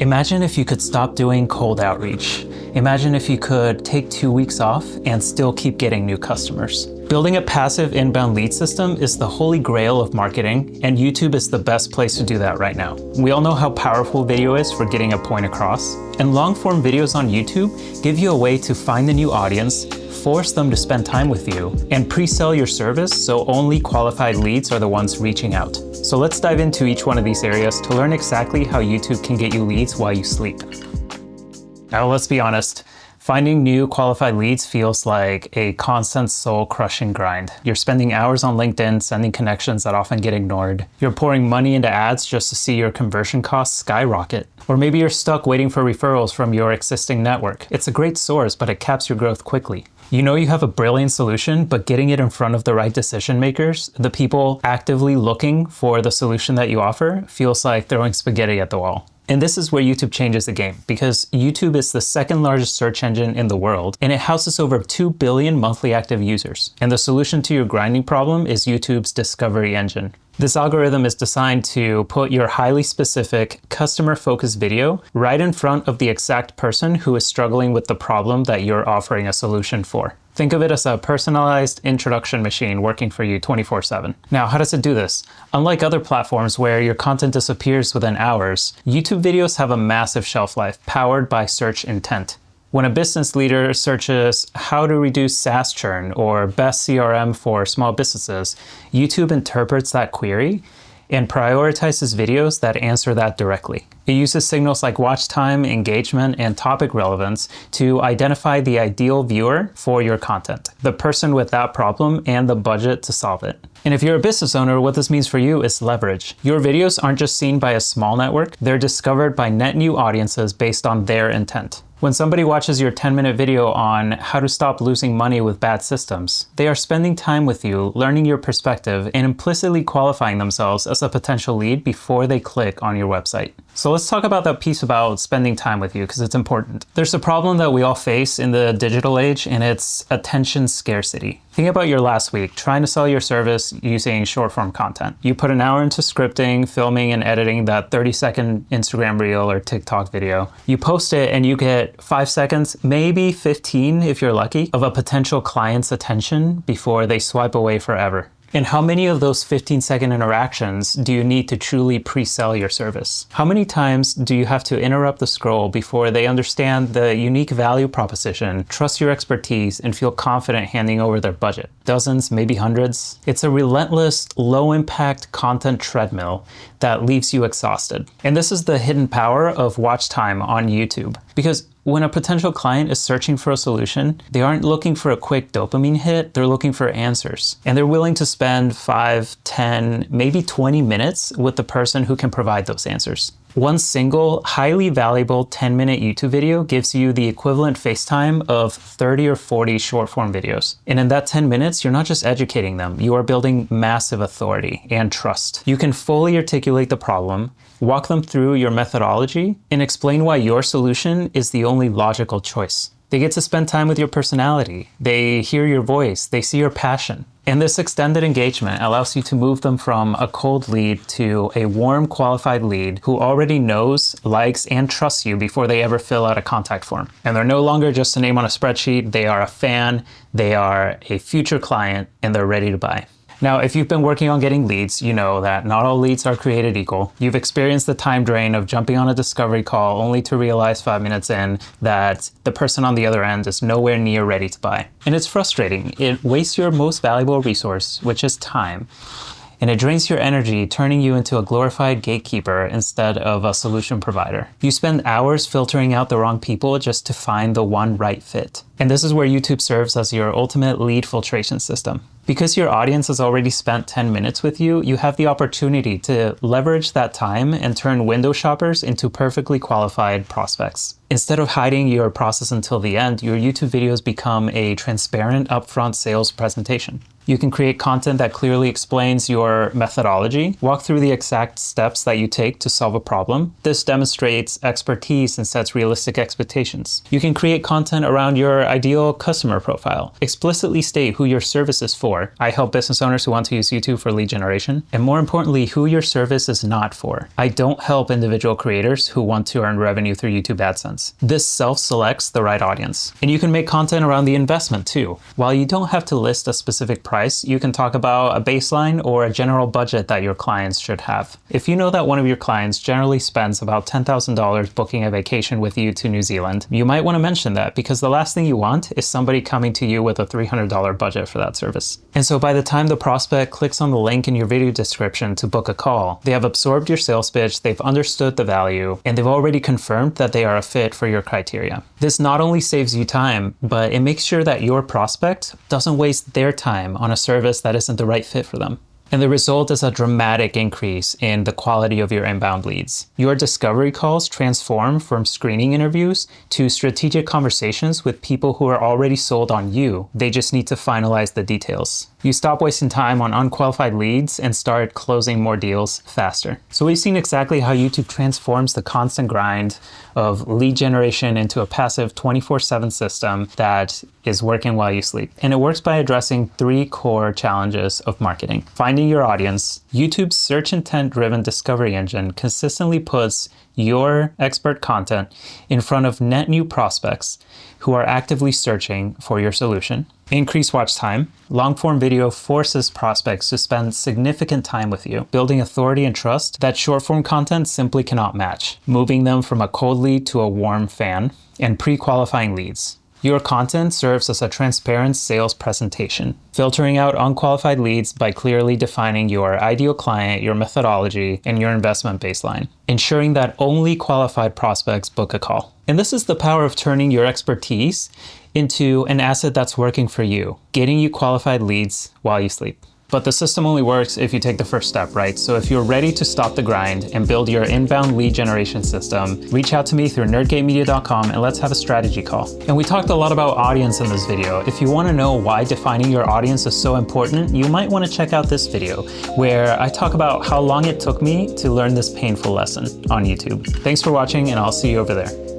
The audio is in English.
Imagine if you could stop doing cold outreach. Imagine if you could take 2 weeks off and still keep getting new customers. Building a passive inbound lead system is the holy grail of marketing, and YouTube is the best place to do that right now. We all know how powerful video is for getting a point across, and long-form videos on YouTube give you a way to find a new audience, force them to spend time with you, and pre-sell your service so only qualified leads are the ones reaching out. So let's dive into each one of these areas to learn exactly how YouTube can get you leads while you sleep. Now, let's be honest. Finding new qualified leads feels like a constant soul-crushing grind. You're spending hours on LinkedIn sending connections that often get ignored. You're pouring money into ads just to see your conversion costs skyrocket. Or maybe you're stuck waiting for referrals from your existing network. It's a great source, but it caps your growth quickly. You know you have a brilliant solution, but getting it in front of the right decision makers, the people actively looking for the solution that you offer, feels like throwing spaghetti at the wall. And this is where YouTube changes the game, because YouTube is the second largest search engine in the world, and it houses over 2 billion monthly active users. And the solution to your grinding problem is YouTube's discovery engine. This algorithm is designed to put your highly specific, customer-focused video right in front of the exact person who is struggling with the problem that you're offering a solution for. Think of it as a personalized introduction machine working for you 24/7. Now, how does it do this? Unlike other platforms where your content disappears within hours, YouTube videos have a massive shelf life powered by search intent. When a business leader searches how to reduce SaaS churn or best CRM for small businesses, YouTube interprets that query and prioritizes videos that answer that directly. It uses signals like watch time, engagement, and topic relevance to identify the ideal viewer for your content, the person with that problem, and the budget to solve it. And if you're a business owner, what this means for you is leverage. Your videos aren't just seen by a small network, they're discovered by net new audiences based on their intent. When somebody watches your 10-minute video on how to stop losing money with bad systems, they are spending time with you, learning your perspective, and implicitly qualifying themselves as a potential lead before they click on your website. So let's talk about that piece about spending time with you, because it's important. There's a problem that we all face in the digital age, and it's attention scarcity. Think about your last week trying to sell your service using short-form content. You put an hour into scripting, filming, and editing that 30-second Instagram reel or TikTok video. You post it and you get 5 seconds, maybe 15 if you're lucky, of a potential client's attention before they swipe away forever. And how many of those 15-second interactions do you need to truly pre-sell your service? How many times do you have to interrupt the scroll before they understand the unique value proposition, trust your expertise, and feel confident handing over their budget? Dozens, maybe hundreds? It's a relentless, low-impact content treadmill that leaves you exhausted. And this is the hidden power of watch time on YouTube. Because when a potential client is searching for a solution, they aren't looking for a quick dopamine hit, they're looking for answers. And they're willing to spend 5, 10, maybe 20 minutes with the person who can provide those answers. One single, highly valuable 10-minute YouTube video gives you the equivalent face time of 30 or 40 short-form videos. And in that 10 minutes, you're not just educating them, you are building massive authority and trust. You can fully articulate the problem, walk them through your methodology, and explain why your solution is the only logical choice. They get to spend time with your personality. They hear your voice. They see your passion. And this extended engagement allows you to move them from a cold lead to a warm, qualified lead who already knows, likes, and trusts you before they ever fill out a contact form. And they're no longer just a name on a spreadsheet. They are a fan, they are a future client, and they're ready to buy. Now, if you've been working on getting leads, you know that not all leads are created equal. You've experienced the time drain of jumping on a discovery call only to realize 5 minutes in that the person on the other end is nowhere near ready to buy. And it's frustrating. It wastes your most valuable resource, which is time. And it drains your energy, turning you into a glorified gatekeeper instead of a solution provider. You spend hours filtering out the wrong people just to find the one right fit. And this is where YouTube serves as your ultimate lead filtration system. Because your audience has already spent 10 minutes with you, you have the opportunity to leverage that time and turn window shoppers into perfectly qualified prospects. Instead of hiding your process until the end, your YouTube videos become a transparent, upfront sales presentation. You can create content that clearly explains your methodology, walk through the exact steps that you take to solve a problem. This demonstrates expertise and sets realistic expectations. You can create content around your ideal customer profile, explicitly state who your service is for, for. I help business owners who want to use YouTube for lead generation. And more importantly, who your service is not for. I don't help individual creators who want to earn revenue through YouTube AdSense. This self-selects the right audience. And you can make content around the investment too. While you don't have to list a specific price, you can talk about a baseline or a general budget that your clients should have. If you know that one of your clients generally spends about $10,000 booking a vacation with you to New Zealand, you might want to mention that, because the last thing you want is somebody coming to you with a $300 budget for that service. And so by the time the prospect clicks on the link in your video description to book a call, they have absorbed your sales pitch, they've understood the value, and they've already confirmed that they are a fit for your criteria. This not only saves you time, but it makes sure that your prospect doesn't waste their time on a service that isn't the right fit for them. And the result is a dramatic increase in the quality of your inbound leads. Your discovery calls transform from screening interviews to strategic conversations with people who are already sold on you. They just need to finalize the details. You stop wasting time on unqualified leads and start closing more deals faster. So we've seen exactly how YouTube transforms the constant grind of lead generation into a passive 24/7 system that is working while you sleep. And it works by addressing 3 core challenges of marketing. Finding your audience. YouTube's search intent-driven discovery engine consistently puts your expert content in front of net new prospects who are actively searching for your solution. Increase watch time. Long-form video forces prospects to spend significant time with you, building authority and trust that short-form content simply cannot match, moving them from a cold lead to a warm fan, and pre-qualifying leads. Your content serves as a transparent sales presentation, filtering out unqualified leads by clearly defining your ideal client, your methodology, and your investment baseline, ensuring that only qualified prospects book a call. And this is the power of turning your expertise into an asset that's working for you, getting you qualified leads while you sleep. But the system only works if you take the first step, right? So if you're ready to stop the grind and build your inbound lead generation system, reach out to me through nerdgatemedia.com and let's have a strategy call. And we talked a lot about audience in this video. If you want to know why defining your audience is so important, you might want to check out this video where I talk about how long it took me to learn this painful lesson on YouTube. Thanks for watching, and I'll see you over there.